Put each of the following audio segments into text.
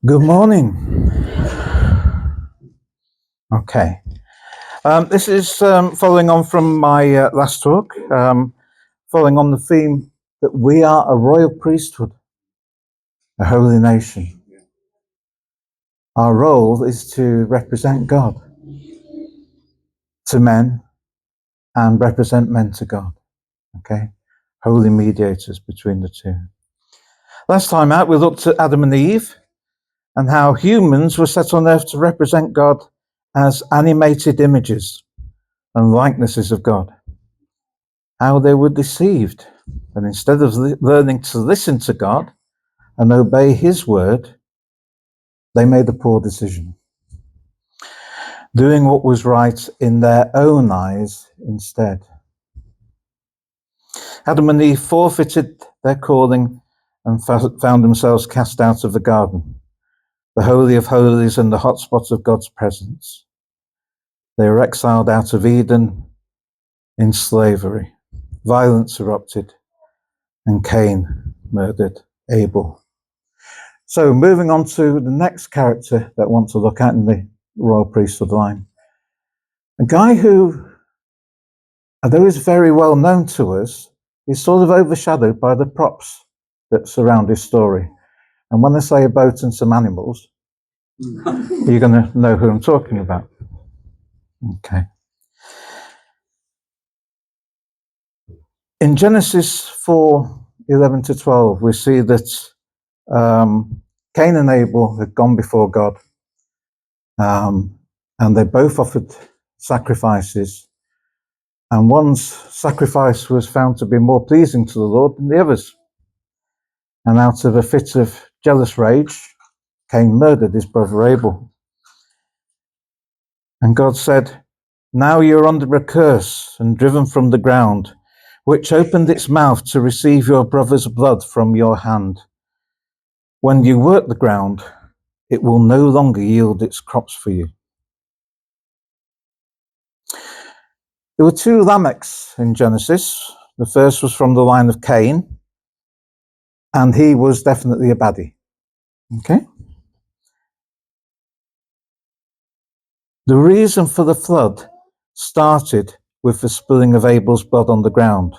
Good morning. Okay. This is following on from my last talk, following on the theme that we are a royal priesthood, a holy nation. Our role is to represent God to men and represent men to God. Okay? Holy mediators between the two. Last time out, we looked at Adam and Eve and how humans were set on earth to represent God as animated images and likenesses of God. How they were deceived, and instead of learning to listen to God and obey his word, they made a poor decision, doing what was right in their own eyes instead. Adam and Eve forfeited their calling and found themselves cast out of the garden, the Holy of Holies and the hotspot of God's presence. They were exiled out of Eden in slavery. Violence erupted, and Cain murdered Abel. So moving on to the next character that I want to look at in the royal priesthood line. A guy who, although is very well known to us, is sort of overshadowed by the props that surround his story. And when I say a boat and some animals, you're going to know who I'm talking about. Okay. In Genesis 4:11 to 12, we see that Cain and Abel had gone before God, and they both offered sacrifices, and one's sacrifice was found to be more pleasing to the Lord than the others. And out of a fit of jealous rage, Cain murdered his brother Abel. And God said, "Now you're under a curse and driven from the ground, which opened its mouth to receive your brother's blood from your hand. When you work the ground, it will no longer yield its crops for you." There were two Lamechs in Genesis. The first was from the line of Cain, and he was definitely a baddie. Okay? The reason for the flood started with the spilling of Abel's blood on the ground,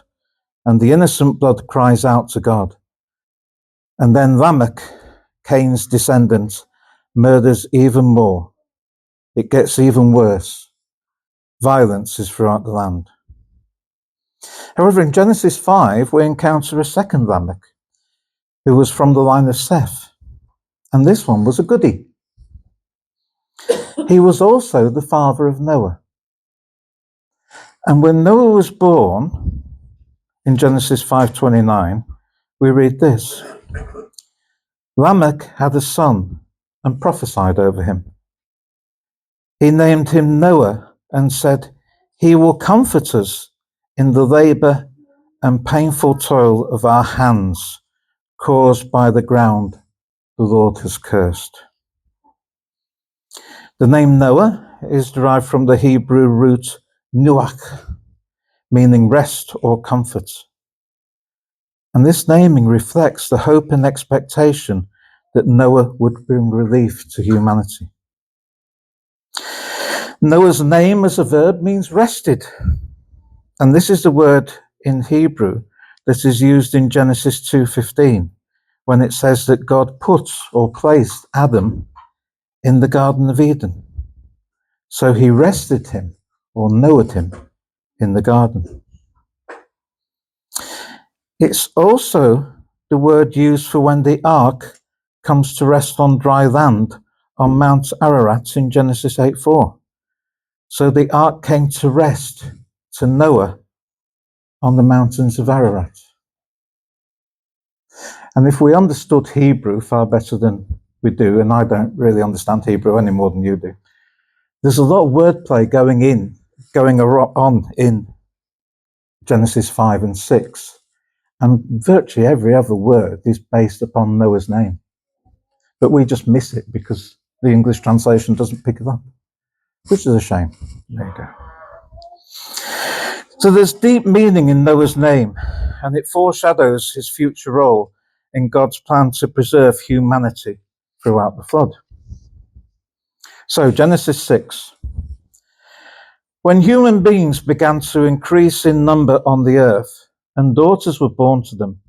and the innocent blood cries out to God. And then Lamech, Cain's descendant, murders even more. It gets even worse. Violence is throughout the land. However, in Genesis 5, we encounter a second Lamech, who was from the line of Seth, and this one was a goodie. He was also the father of Noah. And when Noah was born, in Genesis 5:29, we read this: Lamech had a son and prophesied over him. He named him Noah and said, "He will comfort us in the labor and painful toil of our hands caused by the ground the Lord has cursed." The name Noah is derived from the Hebrew root nuach, meaning rest or comfort. And this naming reflects the hope and expectation that Noah would bring relief to humanity. Noah's name as a verb means rested. And this is the word in Hebrew that is used in Genesis 2:15, when it says that God put or placed Adam in the Garden of Eden. So he rested him, or Noahed him, in the garden. It's also the word used for when the ark comes to rest on dry land on Mount Ararat in Genesis 8:4. So the ark came to rest to Noah on the mountains of Ararat. And if we understood Hebrew far better than we do, and I don't really understand Hebrew any more than you do, there's a lot of wordplay going on in Genesis 5 and 6. And virtually every other word is based upon Noah's name. But we just miss it because the English translation doesn't pick it up, which is a shame. There you go. So there's deep meaning in Noah's name, and it foreshadows his future role in God's plan to preserve humanity throughout the flood. So Genesis 6. When human beings began to increase in number on the earth, and daughters were born to them,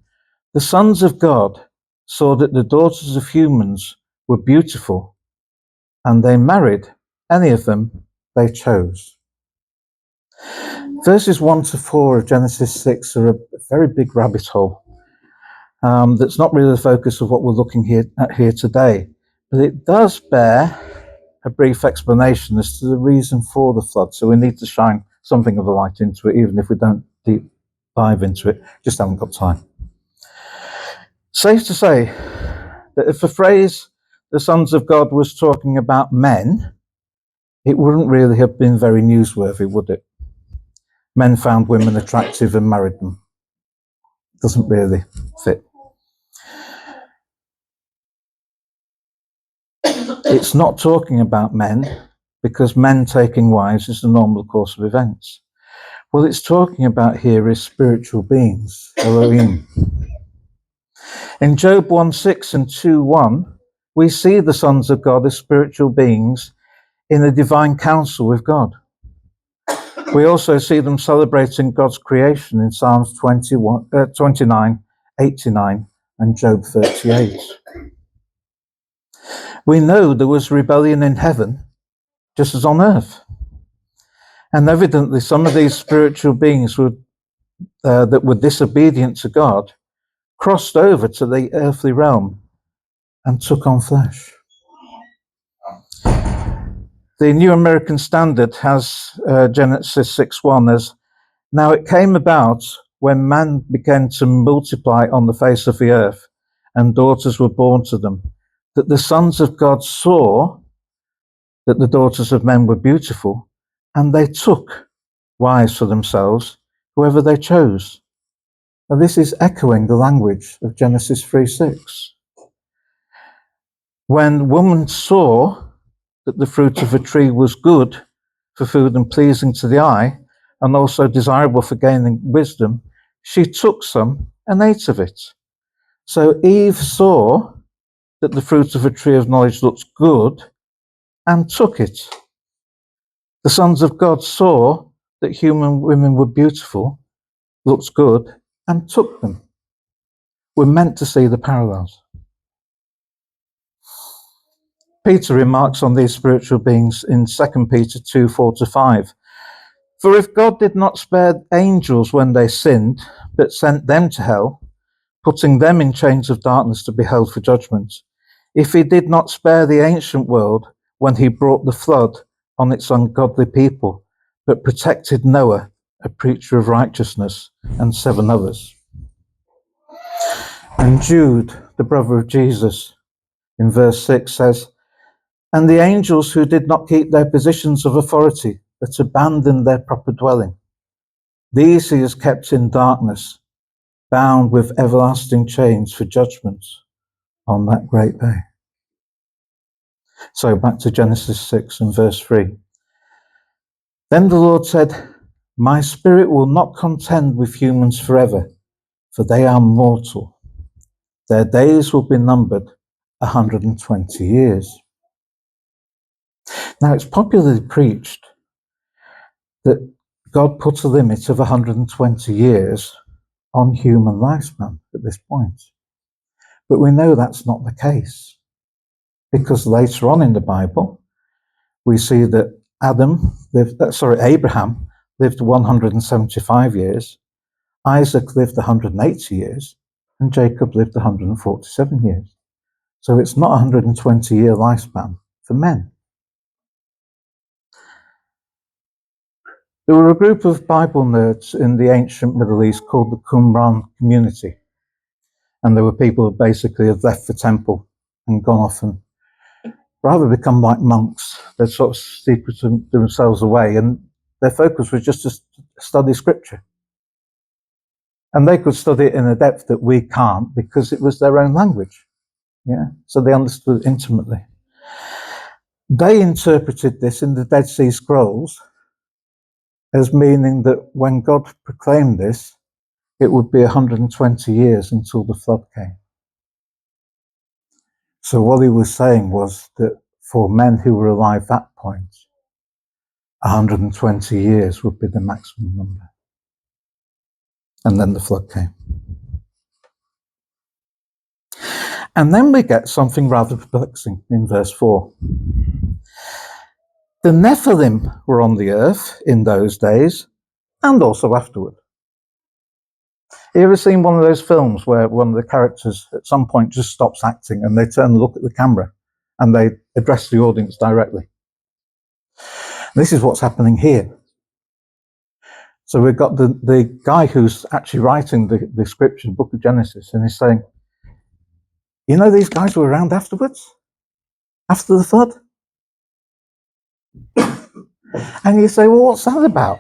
the sons of God saw that the daughters of humans were beautiful, and they married any of them they chose. Verses 1 to 4 of Genesis 6 are a very big rabbit hole. That's not really the focus of what we're looking at here today, but it does bear a brief explanation as to the reason for the flood. So we need to shine something of a light into it, even if we don't deep dive into it, just haven't got time. Safe to say that if the phrase the sons of God was talking about men, it wouldn't really have been very newsworthy, would it? Men found women attractive and married them. Doesn't really fit. It's not talking about men because men taking wives is the normal course of events. What it's talking about here is spiritual beings, Elohim. In Job 1:6 and 2:1, we see the sons of God as spiritual beings in a divine council with God. We also see them celebrating God's creation in Psalms 29, 89, and Job 38. We know there was rebellion in heaven, just as on earth. And evidently, some of these spiritual beings that were disobedient to God crossed over to the earthly realm and took on flesh. The New American Standard has Genesis 6:1 as, "Now it came about when man began to multiply on the face of the earth, and daughters were born to them, that the sons of God saw that the daughters of men were beautiful, and they took wives for themselves, whoever they chose." Now this is echoing the language of Genesis 3:6. When woman saw that the fruit of a tree was good for food and pleasing to the eye, and also desirable for gaining wisdom, she took some and ate of it. So Eve saw that the fruit of a tree of knowledge looked good and took it. The sons of God saw that human women were beautiful, looked good, and took them. We're meant to see the parallels. Peter remarks on these spiritual beings in 2 Peter 2:4-5. "For if God did not spare angels when they sinned, but sent them to hell, putting them in chains of darkness to be held for judgment, if he did not spare the ancient world when he brought the flood on its ungodly people, but protected Noah, a preacher of righteousness, and 7 others." And Jude, the brother of Jesus, in verse 6 says, "And the angels who did not keep their positions of authority, but abandoned their proper dwelling, these he has kept in darkness, bound with everlasting chains for judgment on that great day." So back to Genesis 6 and verse 3. "Then the Lord said, my spirit will not contend with humans forever, for they are mortal. Their days will be numbered 120 years. Now it's popularly preached that God put a limit of 120 years on human lifespan at this point. But we know that's not the case, because later on in the Bible, we see that Abraham lived 175 years, Isaac lived 180 years, and Jacob lived 147 years. So it's not a 120-year lifespan for men. There were a group of Bible nerds in the ancient Middle East called the Qumran community. And there were people who basically had left the temple and gone off and rather become like monks. They'd sort of secreted themselves away, and their focus was just to study scripture. And they could study it in a depth that we can't because it was their own language. Yeah, so they understood it intimately. They interpreted this in the Dead Sea Scrolls as meaning that when God proclaimed this, it would be 120 years until the flood came. So what he was saying was that for men who were alive at that point, 120 years would be the maximum number. And then the flood came. And then we get something rather perplexing in verse 4. The Nephilim were on the earth in those days and also afterward. You ever seen one of those films where one of the characters at some point just stops acting and they turn and look at the camera and they address the audience directly? This is what's happening here. So we've got the guy who's actually writing the scripture, book of Genesis, and he's saying, you know, these guys were around afterwards, after the flood. And you say, well, what's that about?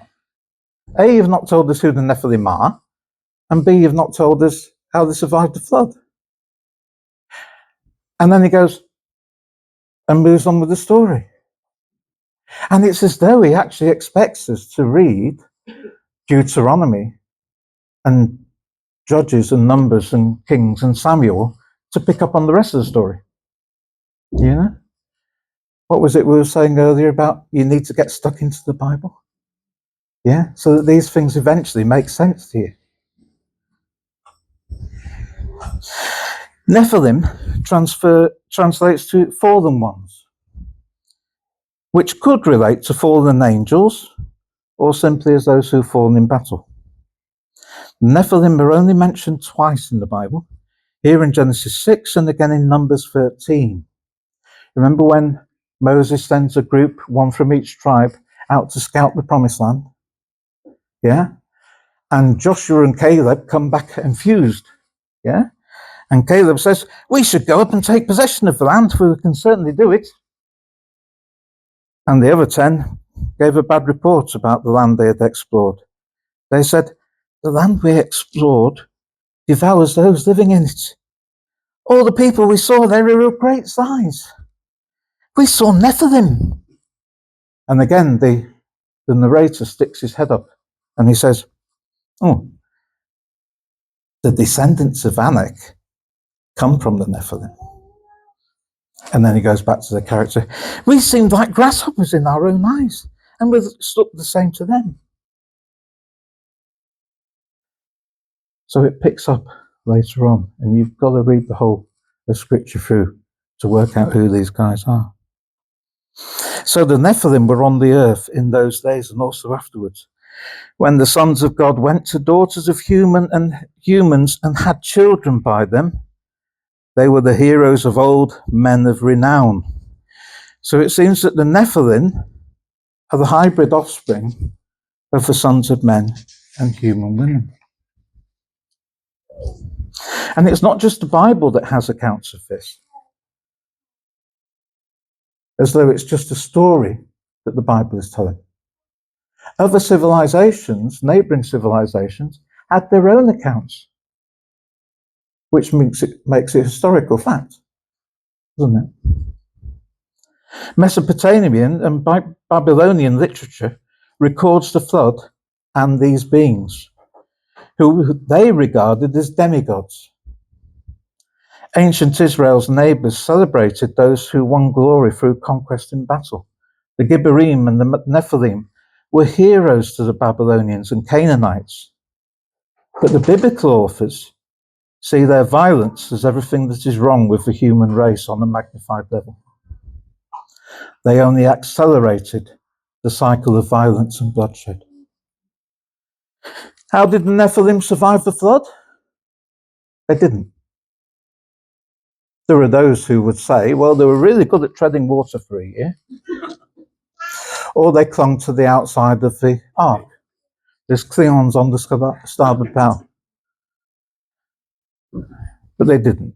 A, you've not told us who the Nephilim are, and B, you've not told us how they survived the flood. And then he goes and moves on with the story. And it's as though he actually expects us to read Deuteronomy and Judges and Numbers and Kings and Samuel to pick up on the rest of the story. You know? What was it we were saying earlier about you need to get stuck into the Bible? Yeah? So that these things eventually make sense to you. Nephilim translates to fallen ones, which could relate to fallen angels or simply as those who've fallen in battle. Nephilim are only mentioned twice in the Bible, here in Genesis 6 and again in Numbers 13. Remember when Moses sends a group, one from each tribe, out to scout the promised land? Yeah? And Joshua and Caleb come back infused. Yeah? And Caleb says, we should go up and take possession of the land, for we can certainly do it. And the other 10 gave a bad report about the land they had explored. They said, the land we explored devours those living in it. All the people we saw there are of great size. We saw Nephilim. And again, the narrator sticks his head up and he says, oh, the descendants of Anak come from the Nephilim. And then he goes back to the character. We seemed like grasshoppers in our own eyes, and we looked the same to them. So it picks up later on, and you've got to read the whole of Scripture through to work out who these guys are. So the Nephilim were on the earth in those days and also afterwards. When the sons of God went to daughters of humans and had children by them, they were the heroes of old, men of renown. So it seems that the Nephilim are the hybrid offspring of the sons of men and human women. And it's not just the Bible that has accounts of this, as though it's just a story that the Bible is telling. Other civilizations, neighboring civilizations, had their own accounts, which makes it a historical fact, doesn't it? Mesopotamian and Babylonian literature records the flood and these beings, who they regarded as demigods. Ancient Israel's neighbors celebrated those who won glory through conquest in battle. The Gibborim and the Nephilim were heroes to the Babylonians and Canaanites. But the biblical authors see their violence as everything that is wrong with the human race on a magnified level. They only accelerated the cycle of violence and bloodshed. How did the Nephilim survive the flood? They didn't. There are those who would say, well, they were really good at treading water for a year. Or they clung to the outside of the ark. There's Cleons on the starboard bow. But they didn't.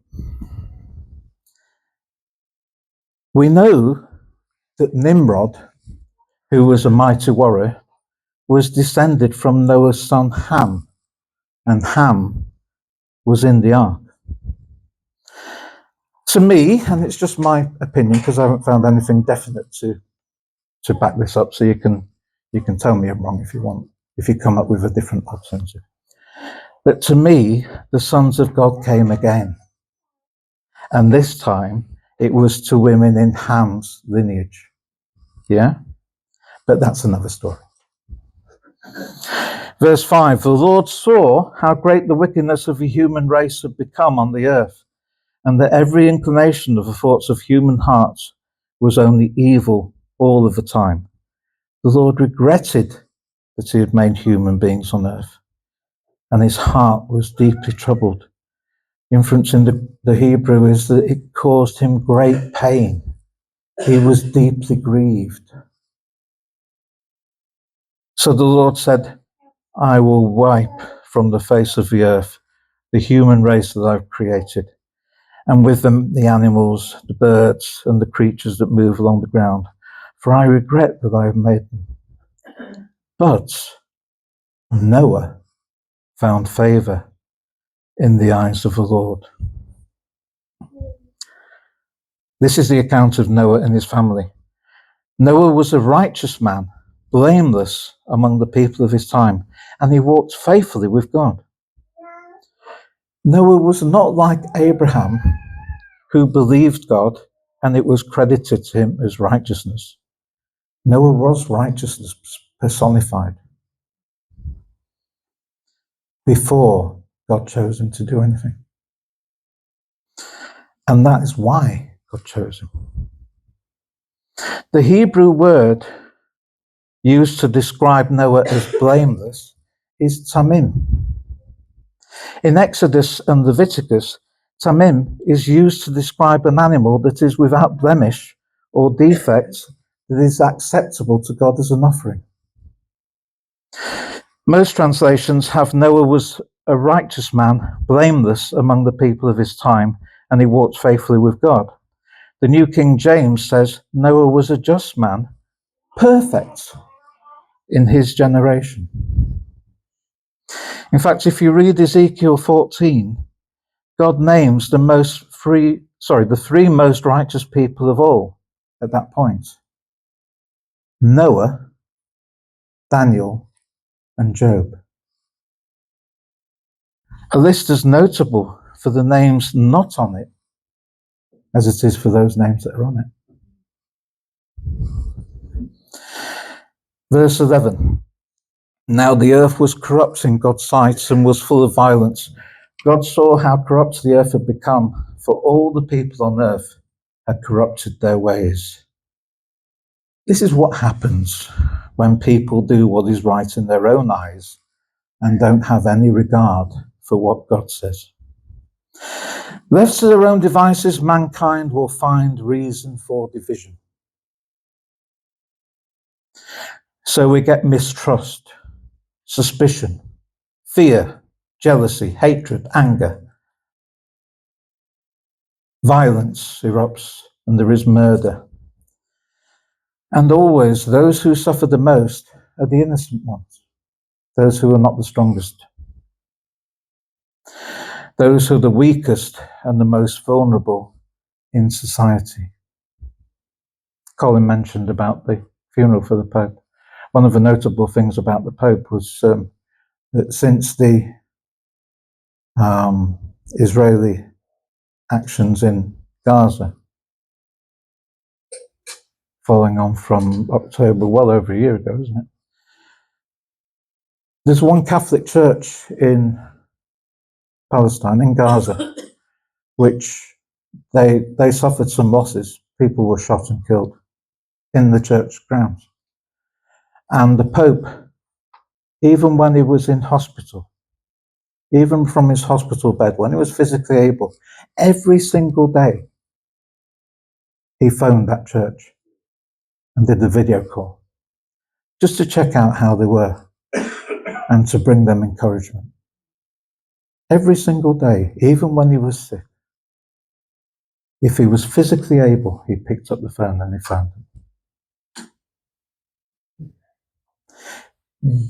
We know that Nimrod, who was a mighty warrior, was descended from Noah's son Ham, and Ham was in the ark. To me, and it's just my opinion because I haven't found anything definite to back this up, so you can tell me I'm wrong if you want, if you come up with a different alternative. But to me, the sons of God came again, and this time it was to women in Ham's lineage. Yeah? But that's another story. Verse 5, the Lord saw how great the wickedness of the human race had become on the earth, and that every inclination of the thoughts of human hearts was only evil all of the time. The Lord regretted that he had made human beings on earth, and his heart was deeply troubled. The inference in the Hebrew is that it caused him great pain. He was deeply grieved. So the Lord said, I will wipe from the face of the earth the human race that I've created, and with them the animals, the birds, and the creatures that move along the ground, for I regret that I have made them. But Noah found favor in the eyes of the Lord. This is the account of Noah and his family. Noah was a righteous man, blameless among the people of his time, and he walked faithfully with God. Noah was not like Abraham, who believed God, and it was credited to him as righteousness. Noah was righteousness personified before God chose him to do anything. And that is why God chose him. The Hebrew word used to describe Noah as blameless is tamim. In Exodus and Leviticus, tamim is used to describe an animal that is without blemish or defect, that is acceptable to God as an offering. Most translations have Noah was a righteous man, blameless among the people of his time, and he walked faithfully with God. The New King James says Noah was a just man, perfect in his generation. In fact, if you read Ezekiel 14, God names the three most righteous people of all at that point: Noah, Daniel, and Job. A list as notable for the names not on it as it is for those names that are on it. Verse 11. Now the earth was corrupt in God's sight and was full of violence. God saw how corrupt the earth had become, for all the people on earth had corrupted their ways. This is what happens when people do what is right in their own eyes and don't have any regard for what God says. Left to their own devices, mankind will find reason for division. So we get mistrust, suspicion, fear, jealousy, hatred, anger. Violence erupts and there is murder. And always those who suffer the most are the innocent ones, those who are not the strongest, those who are the weakest and the most vulnerable in society. Colin mentioned about the funeral for the Pope. One of the notable things about the Pope was that since the Israeli actions in Gaza, following on from October, well over a year ago, isn't it? There's one Catholic church in Palestine, in Gaza, which they suffered some losses. People were shot and killed in the church grounds. And the Pope, even when he was in hospital, even from his hospital bed, when he was physically able, every single day, he phoned that church and did a video call just to check out how they were and to bring them encouragement. Every single day, even when he was sick, if he was physically able, he picked up the phone and he phoned them.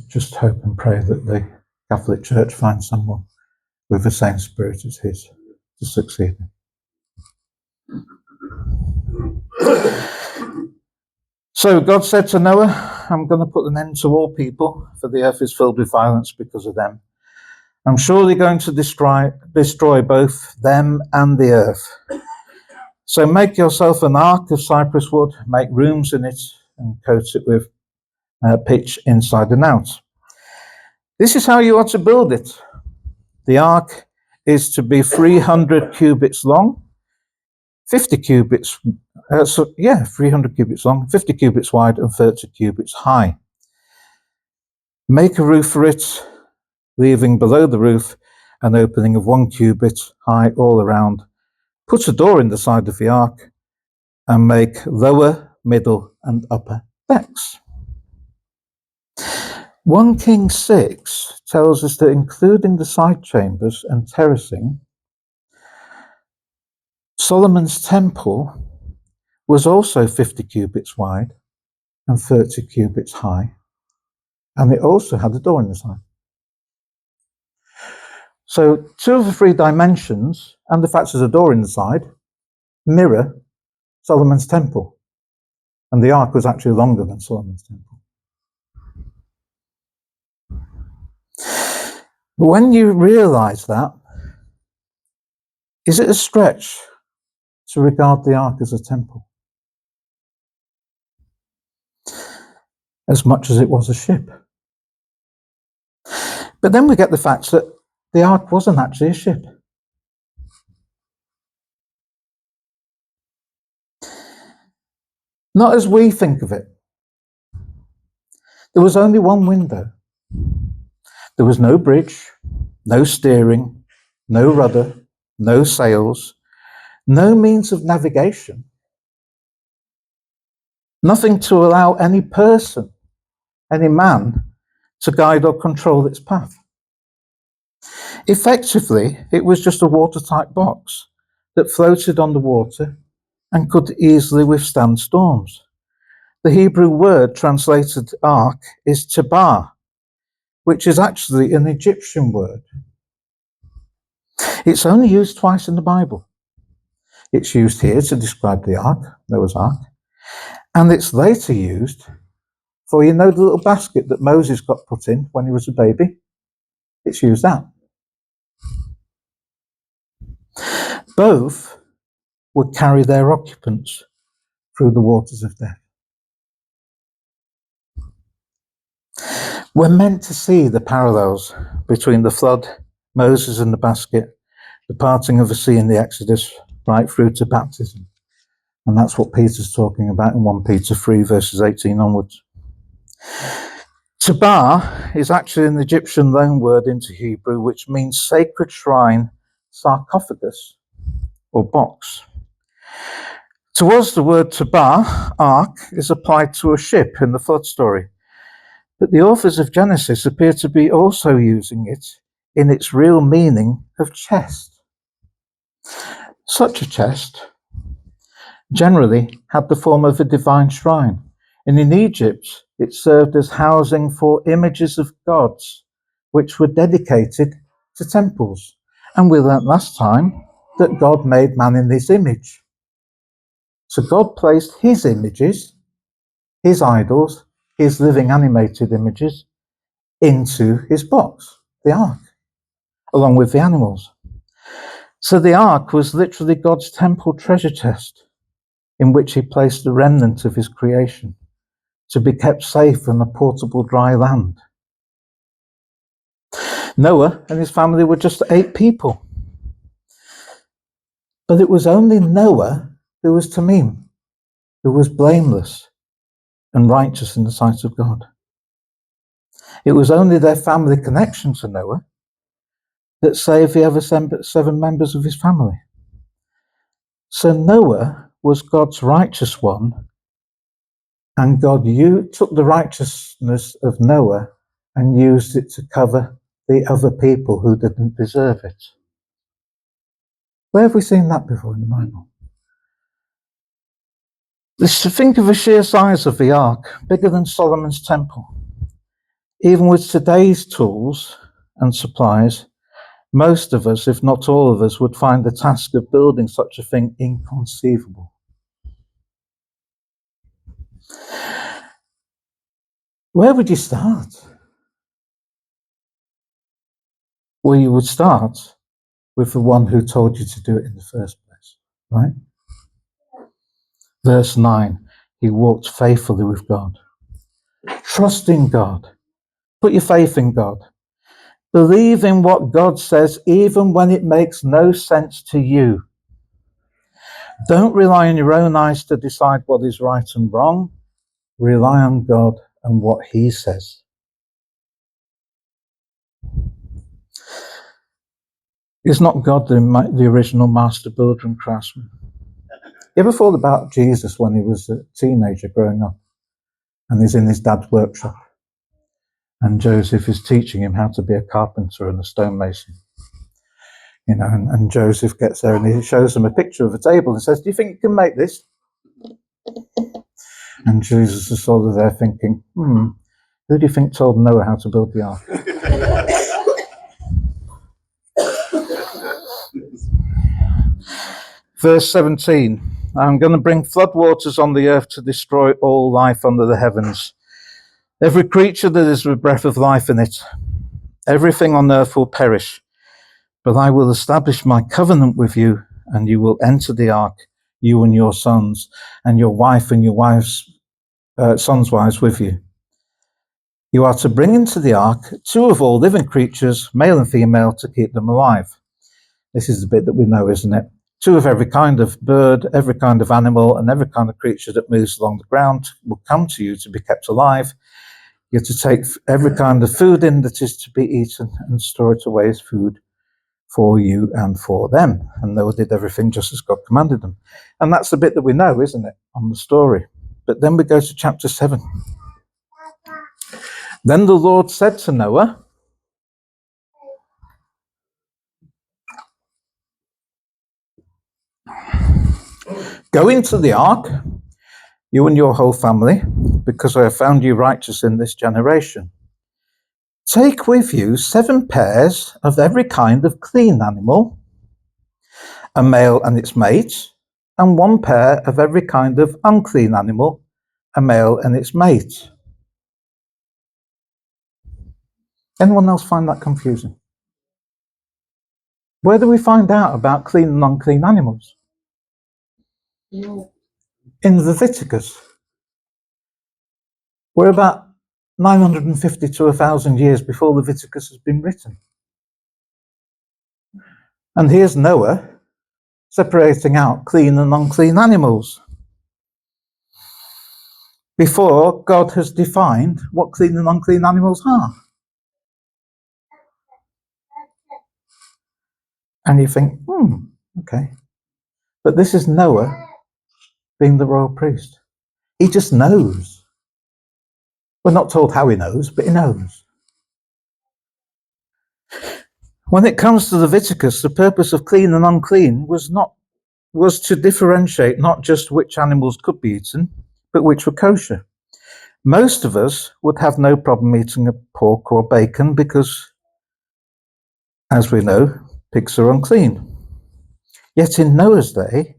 Just hope and pray that the Catholic Church finds someone with the same spirit as his to succeed him. So God said to Noah, I'm going to put an end to all people, for the earth is filled with violence because of them. I'm surely going to destroy both them and the earth. So make yourself an ark of cypress wood, make rooms in it, and coat it with pitch inside and out. This is how you are to build it. The ark is to be 300 cubits long, 50 cubits, 300 cubits long, 50 cubits wide, and 30 cubits high. Make a roof for it, leaving below the roof an opening of 1 cubit high all around. Put a door in the side of the ark, and make lower, middle, and upper decks. 1 Kings 6 tells us that including the side chambers and terracing, Solomon's temple was also 50 cubits wide and 30 cubits high, and it also had a door in the side. So 2 of the 3 dimensions, and the fact there's a door in the side, mirror Solomon's temple. And the ark was actually longer than Solomon's temple. When you realize that, is it a stretch to regard the ark as a temple? As much as it was a ship. But then we get the fact that the ark wasn't actually a ship. Not as we think of it. There was only one window. There was no bridge, no steering, no rudder, no sails, no means of navigation. Nothing to allow any person, any man, to guide or control its path. Effectively, it was just a watertight box that floated on the water and could easily withstand storms. The Hebrew word translated ark is tabar, which is actually an Egyptian word. It's only used twice in the Bible. It's used here to describe the ark, Noah's ark, and it's later used for, the little basket that Moses got put in when he was a baby? It's used that. Both would carry their occupants through the waters of death. We're meant to see the parallels between the flood, Moses and the basket, the parting of the sea in the Exodus, right through to baptism. And that's what Peter's talking about in 1 Peter 3, verses 18 onwards. Tabar is actually an Egyptian loan word into Hebrew, which means sacred shrine, sarcophagus, or box. To us, the word tabar, ark, is applied to a ship in the flood story. But the authors of Genesis appear to be also using it in its real meaning of chest. Such a chest generally had the form of a divine shrine, and in Egypt it served as housing for images of gods, which were dedicated to temples. And we learnt last time that God made man in his image. So God placed his images, his idols, his living animated images, into his box, the ark, along with the animals. So the ark was literally God's temple treasure chest, in which he placed the remnant of his creation, to be kept safe on a portable dry land. Noah and his family were just 8 people. But it was only Noah who was tamim, who was blameless and righteous in the sight of God. It was only their family connection to Noah that saved the other 7 members of his family. So Noah was God's righteous one, and God took the righteousness of Noah and used it to cover the other people who didn't deserve it. Where have we seen that before in the Bible? Just think of the sheer size of the ark, bigger than Solomon's temple. Even with today's tools and supplies, most of us, if not all of us, would find the task of building such a thing inconceivable. Where would you start? Well, you would start with the one who told you to do it in the first place, right? Verse 9, he walked faithfully with God. Trust in God. Put your faith in God. Believe in what God says, even when it makes no sense to you. Don't rely on your own eyes to decide what is right and wrong. Rely on God and what he says. Is not God the original master builder and craftsman? You ever thought about Jesus when he was a teenager growing up and he's in his dad's workshop and Joseph is teaching him how to be a carpenter and a stonemason? You know, and Joseph gets there and he shows him a picture of a table and says, "Do you think you can make this?" And Jesus is sort of there thinking, who do you think told Noah how to build the ark? Verse 17, I'm going to bring floodwaters on the earth to destroy all life under the heavens. Every creature that is with breath of life in it, everything on earth will perish. But I will establish my covenant with you, and you will enter the ark, you and your sons, and your wife and your wife's sons' wives with you. You are to bring into the ark 2 of all living creatures, male and female, to keep them alive. This is the bit that we know, isn't it? 2 of every kind of bird, every kind of animal, and every kind of creature that moves along the ground will come to you to be kept alive. You're to take every kind of food in that is to be eaten and store it away as food for you and for them. And Noah did everything just as God commanded them. And that's the bit that we know, isn't it, on the story. But then we go to chapter 7. Then the Lord said to Noah, go into the ark, you and your whole family, because I have found you righteous in this generation. Take with you 7 pairs of every kind of clean animal, a male and its mate, and 1 pair of every kind of unclean animal, a male and its mate. Anyone else find that confusing? Where do we find out about clean and unclean animals? In Leviticus. We're about 950 to 1,000 years before Leviticus has been written. And here's Noah separating out clean and unclean animals before God has defined what clean and unclean animals are. And you think, okay. But this is Noah being the royal priest. He just knows. We're not told how he knows, but he knows. When it comes to Leviticus, the purpose of clean and unclean was to differentiate not just which animals could be eaten, but which were kosher. Most of us would have no problem eating a pork or bacon because, as we know, pigs are unclean. Yet in Noah's day,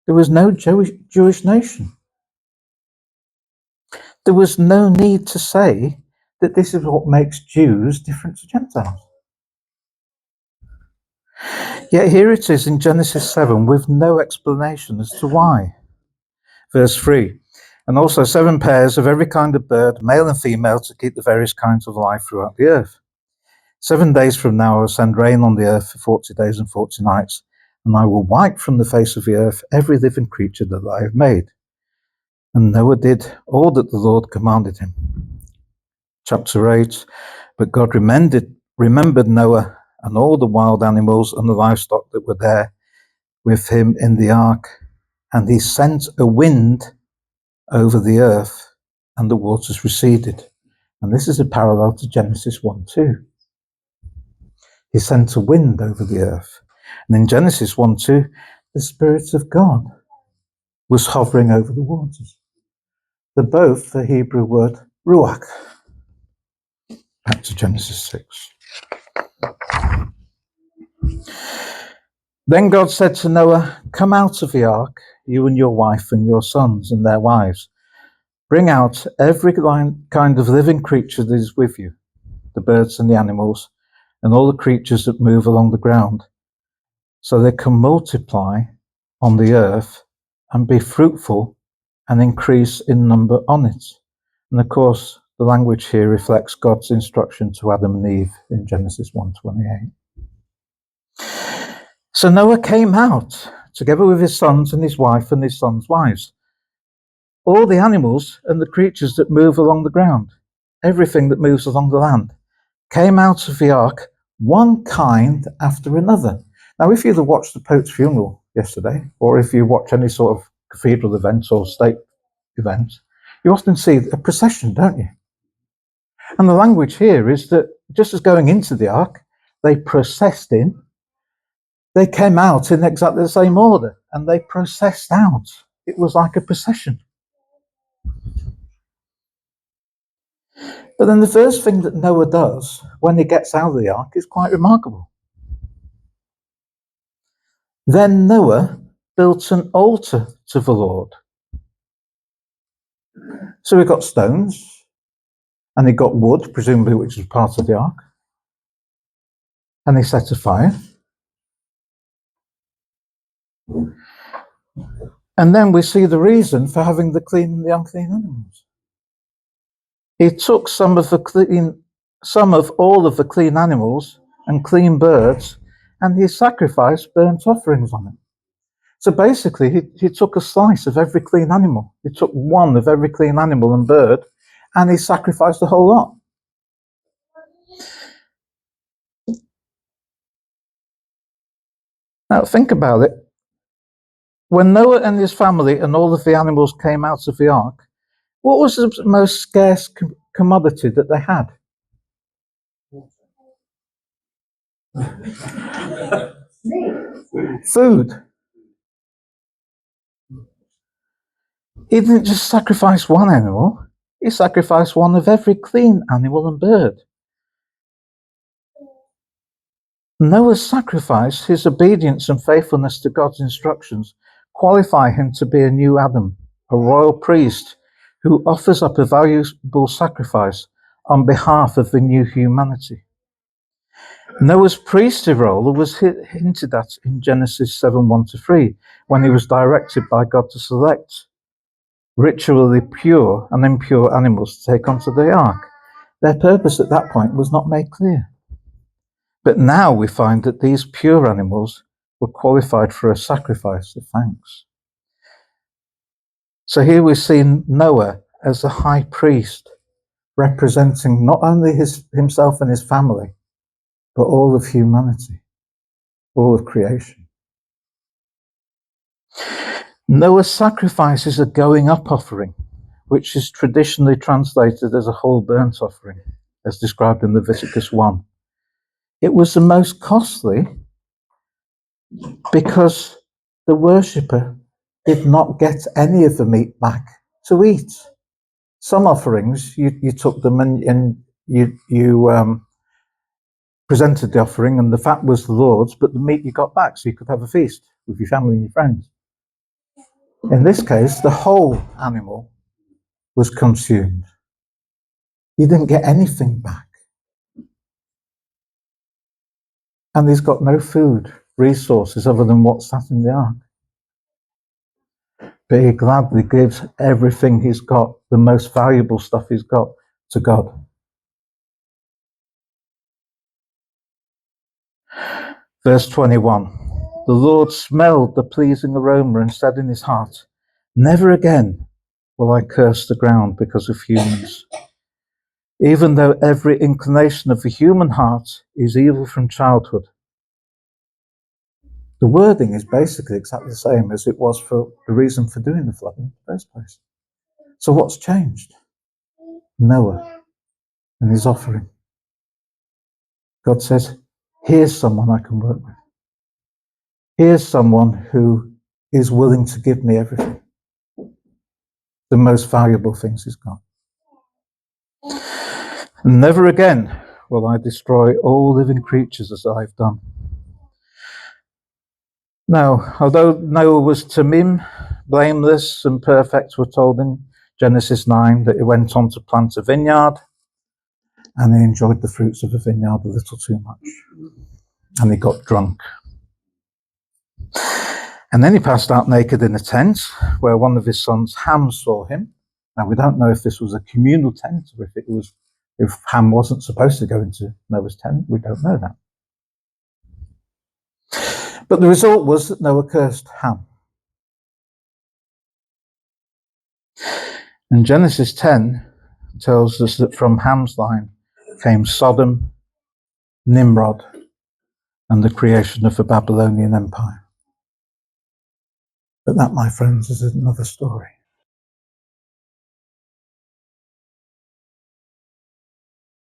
there was no Jewish nation. There was no need to say that this is what makes Jews different to Gentiles. Yet here it is in Genesis 7 with no explanation as to why. Verse 3, and also 7 pairs of every kind of bird, male and female, to keep the various kinds of life throughout the earth. 7 days from now I will send rain on the earth for 40 days and 40 nights, and I will wipe from the face of the earth every living creature that I have made. And Noah did all that the Lord commanded him. Chapter 8, but God remembered Noah and all the wild animals and the livestock that were there with him in the ark, and he sent a wind over the earth, and the waters receded. And this is a parallel to Genesis 1:2. He sent a wind over the earth. And in Genesis 1:2, the Spirit of God was hovering over the waters. They're both the Hebrew word ruach. Back to Genesis 6. Then God said to Noah, come out of the ark, you and your wife and your sons and their wives. Bring out every kind of living creature that is with you, the birds and the animals, and all the creatures that move along the ground, so they can multiply on the earth and be fruitful and increase in number on it. And of course, the language here reflects God's instruction to Adam and Eve in Genesis 1:28. So Noah came out together with his sons and his wife and his sons' wives, all the animals and the creatures that move along the ground, everything that moves along the land, came out of the ark, one kind after another. Now, if you watched the Pope's funeral yesterday, or if you watch any sort of cathedral events or state events, you often see a procession, don't you? And the language here is that just as going into the ark, they processed in, they came out in exactly the same order, and they processed out. It was like a procession. But then the first thing that Noah does when he gets out of the ark is quite remarkable. Then Noah built an altar to the Lord. So he got stones, and he got wood, presumably which was part of the ark, and he set a fire. And then we see the reason for having the clean and the unclean animals. He took some of all of the clean animals and clean birds, and he sacrificed burnt offerings on it. So basically, he took a slice of every clean animal. He took one of every clean animal and bird, and he sacrificed the whole lot. Now, think about it. When Noah and his family and all of the animals came out of the ark, what was the most scarce commodity that they had? Food. He didn't just sacrifice one animal, he sacrificed one of every clean animal and bird. Noah's sacrifice, his obedience and faithfulness to God's instructions, qualify him to be a new Adam, a royal priest who offers up a valuable sacrifice on behalf of the new humanity. Noah's priestly role was hinted at in Genesis 7:1-3, when he was directed by God to select ritually pure and impure animals to take onto the ark. Their purpose at that point was not made clear. But now we find that these pure animals were qualified for a sacrifice of thanks. So here we see Noah as a high priest, representing not only himself and his family, but all of humanity, all of creation. Noah's sacrifice is a going up offering, which is traditionally translated as a whole burnt offering, as described in Leviticus 1. It was the most costly because the worshipper did not get any of the meat back to eat. Some offerings, you took them and you presented the offering, and the fat was the Lord's, but the meat you got back so you could have a feast with your family and your friends. In this case, the whole animal was consumed. You didn't get anything back. And he's got no food resources other than what's sat in the ark. But he gladly gives everything he's got, the most valuable stuff he's got, to God. Verse 21, the Lord smelled the pleasing aroma and said in his heart, never again will I curse the ground because of humans. Even though every inclination of the human heart is evil from childhood. The wording is basically exactly the same as it was for the reason for doing the flood in the first place. So what's changed? Noah and his offering. God says, here's someone I can work with. Here's someone who is willing to give me everything. The most valuable things he's got. Never again will I destroy all living creatures as I've done. Now, although Noah was tamim, blameless and perfect, we're told in Genesis 9 that he went on to plant a vineyard and he enjoyed the fruits of the vineyard a little too much. And he got drunk. And then he passed out naked in a tent where one of his sons, Ham, saw him. Now, we don't know if this was a communal tent or if Ham wasn't supposed to go into Noah's tent. We don't know that. But the result was that Noah cursed Ham. And Genesis 10 tells us that from Ham's line came Sodom, Nimrod, and the creation of the Babylonian Empire. But that, my friends, is another story.